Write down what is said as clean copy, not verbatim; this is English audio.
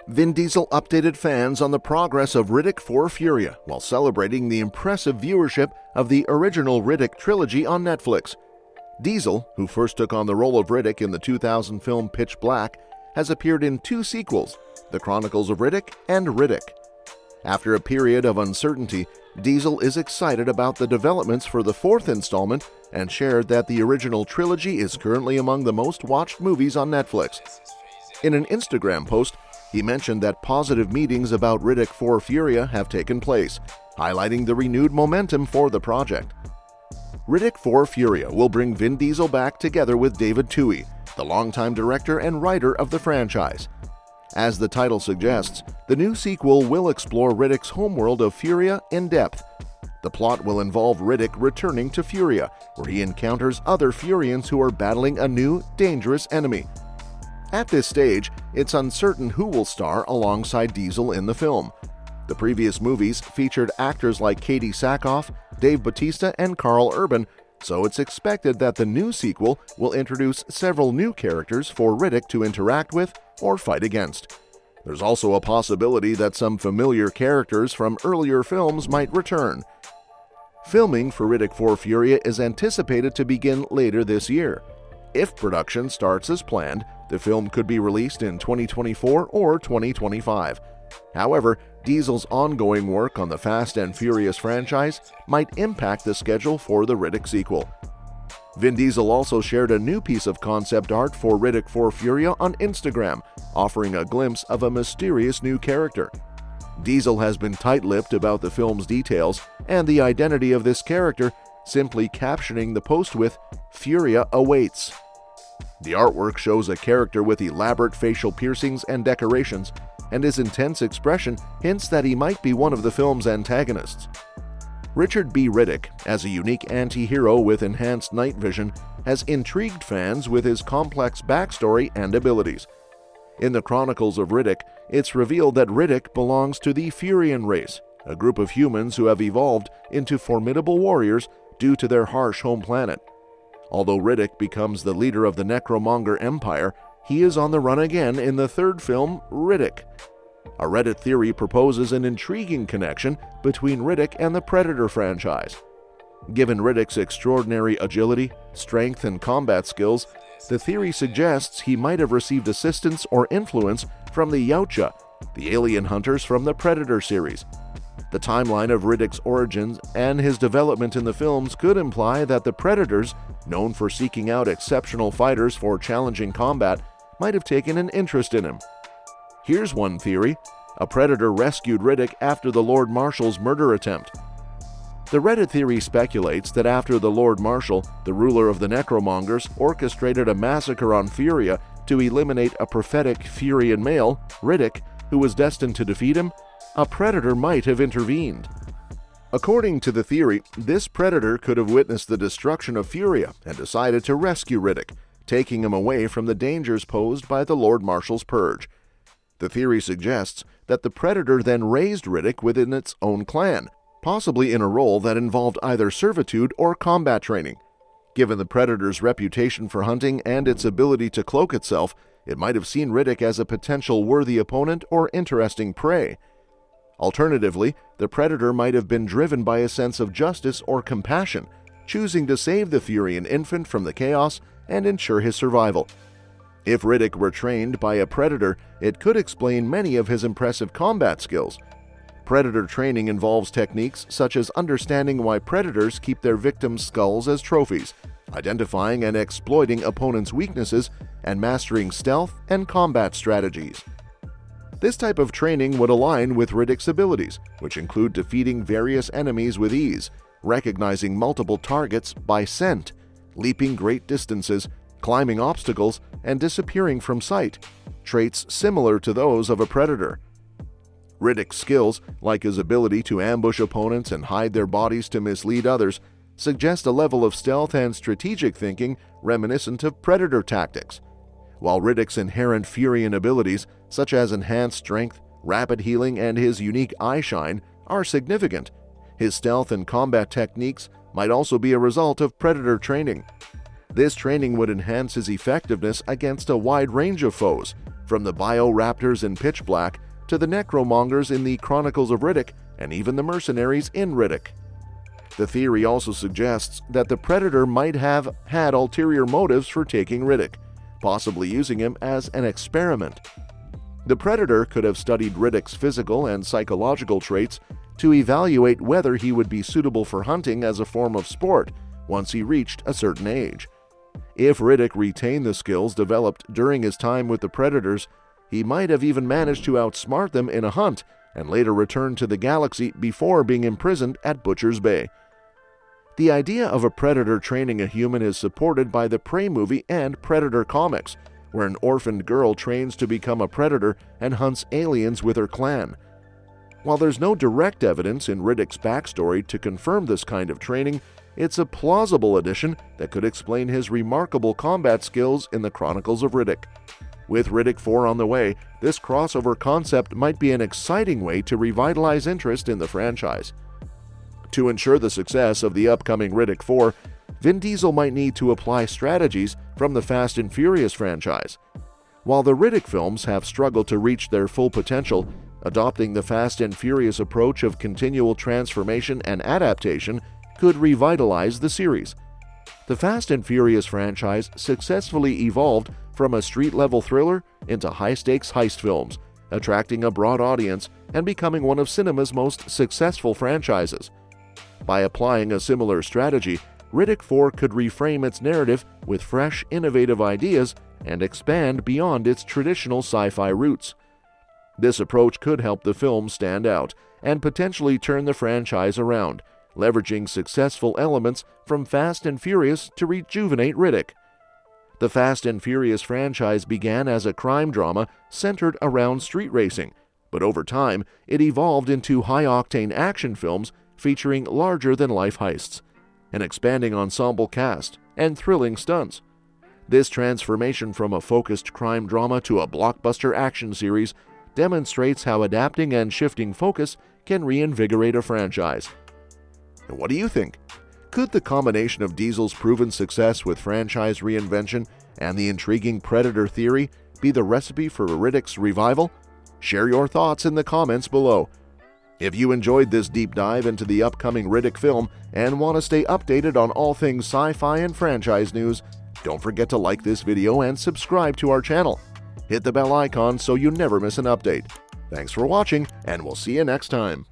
Vin Diesel updated fans on the progress of Riddick 4 Furya while celebrating the impressive viewership of the original Riddick trilogy on Netflix. Diesel, who first took on the role of Riddick in the 2000 film Pitch Black, has appeared in 2 sequels, The Chronicles of Riddick and Riddick. After a period of uncertainty, Diesel is excited about the developments for the 4th installment and shared that the original trilogy is currently among the most watched movies on Netflix. In an Instagram post, he mentioned that positive meetings about Riddick 4 Furya have taken place, highlighting the renewed momentum for the project. Riddick 4 Furya will bring Vin Diesel back together with David Twohy, the longtime director and writer of the franchise. As the title suggests, the new sequel will explore Riddick's homeworld of Furya in depth. The plot will involve Riddick returning to Furya, where he encounters other Furians who are battling a new, dangerous enemy. At this stage, it's uncertain who will star alongside Diesel in the film. The previous movies featured actors like Katee Sackhoff, Bautista, and Karl Urban, so it's expected that the new sequel will introduce several new characters for Riddick to interact with or fight against. There's also a possibility that some familiar characters from earlier films might return. Filming for Riddick 4 Furya is anticipated to begin later this year. If production starts as planned, the film could be released in 2024 or 2025. However, Diesel's ongoing work on the Fast and Furious franchise might impact the schedule for the Riddick sequel. Vin Diesel also shared a new piece of concept art for Riddick 4 Furya on Instagram, offering a glimpse of a mysterious new character. Diesel has been tight-lipped about the film's details and the identity of this character, simply captioning the post with "Furya awaits." The artwork shows a character with elaborate facial piercings and decorations, and his intense expression hints that he might be one of the film's antagonists. Richard B. Riddick, as a unique anti-hero with enhanced night vision, has intrigued fans with his complex backstory and abilities. In the Chronicles of Riddick, it's revealed that Riddick belongs to the Furian race, a group of humans who have evolved into formidable warriors due to their harsh home planet. Although Riddick becomes the leader of the Necromonger Empire, he is on the run again in the 3rd film, Riddick. A Reddit theory proposes an intriguing connection between Riddick and the Predator franchise. Given Riddick's extraordinary agility, strength, and combat skills, the theory suggests he might have received assistance or influence from the Yautja, the alien hunters from the Predator series. The timeline of Riddick's origins and his development in the films could imply that the Predators, known for seeking out exceptional fighters for challenging combat, might have taken an interest in him. Here's one theory: a Predator rescued Riddick after the Lord Marshal's murder attempt. The Reddit theory speculates that after the Lord Marshal, the ruler of the Necromongers, orchestrated a massacre on Furya to eliminate a prophetic Furian male, Riddick, who was destined to defeat him, a Predator might have intervened. According to the theory, this Predator could have witnessed the destruction of Furya and decided to rescue Riddick, taking him away from the dangers posed by the Lord Marshal's purge. The theory suggests that the Predator then raised Riddick within its own clan, possibly in a role that involved either servitude or combat training. Given the Predator's reputation for hunting and its ability to cloak itself, it might have seen Riddick as a potential worthy opponent or interesting prey. Alternatively, the Predator might have been driven by a sense of justice or compassion, choosing to save the Furian infant from the chaos and ensure his survival. If Riddick were trained by a Predator, it could explain many of his impressive combat skills. Predator training involves techniques such as understanding why predators keep their victims' skulls as trophies, identifying and exploiting opponents' weaknesses, and mastering stealth and combat strategies. This type of training would align with Riddick's abilities, which include defeating various enemies with ease, recognizing multiple targets by scent, leaping great distances, climbing obstacles, and disappearing from sight, traits similar to those of a predator. Riddick's skills, like his ability to ambush opponents and hide their bodies to mislead others, suggest a level of stealth and strategic thinking reminiscent of predator tactics. While Riddick's inherent Furian abilities, such as enhanced strength, rapid healing, and his unique eye shine, are significant, his stealth and combat techniques might also be a result of predator training. This training would enhance his effectiveness against a wide range of foes, from the bioraptors in Pitch Black to the necromongers in the Chronicles of Riddick and even the mercenaries in Riddick. The theory also suggests that the Predator might have had ulterior motives for taking Riddick, possibly using him as an experiment. The Predator could have studied Riddick's physical and psychological traits to evaluate whether he would be suitable for hunting as a form of sport once he reached a certain age. If Riddick retained the skills developed during his time with the Predators, he might have even managed to outsmart them in a hunt and later return to the galaxy before being imprisoned at Butcher's Bay. The idea of a Predator training a human is supported by the Prey movie and Predator comics, where an orphaned girl trains to become a predator and hunts aliens with her clan. While there's no direct evidence in Riddick's backstory to confirm this kind of training, it's a plausible addition that could explain his remarkable combat skills in the Chronicles of Riddick. With Riddick 4 on the way, this crossover concept might be an exciting way to revitalize interest in the franchise. To ensure the success of the upcoming Riddick 4, Vin Diesel might need to apply strategies from the Fast and Furious franchise. While the Riddick films have struggled to reach their full potential, adopting the Fast and Furious approach of continual transformation and adaptation could revitalize the series. The Fast and Furious franchise successfully evolved from a street-level thriller into high-stakes heist films, attracting a broad audience and becoming one of cinema's most successful franchises. By applying a similar strategy, Riddick 4 could reframe its narrative with fresh, innovative ideas and expand beyond its traditional sci-fi roots. This approach could help the film stand out and potentially turn the franchise around, leveraging successful elements from Fast and Furious to rejuvenate Riddick. The Fast and Furious franchise began as a crime drama centered around street racing, but over time it evolved into high-octane action films featuring larger-than-life heists, an expanding ensemble cast, and thrilling stunts. This transformation from a focused crime drama to a blockbuster action series demonstrates how adapting and shifting focus can reinvigorate a franchise. And what do you think? Could the combination of Diesel's proven success with franchise reinvention and the intriguing Predator theory be the recipe for Riddick's revival? Share your thoughts in the comments below. If you enjoyed this deep dive into the upcoming Riddick film and want to stay updated on all things sci-fi and franchise news, don't forget to like this video and subscribe to our channel. Hit the bell icon so you never miss an update. Thanks for watching, and we'll see you next time.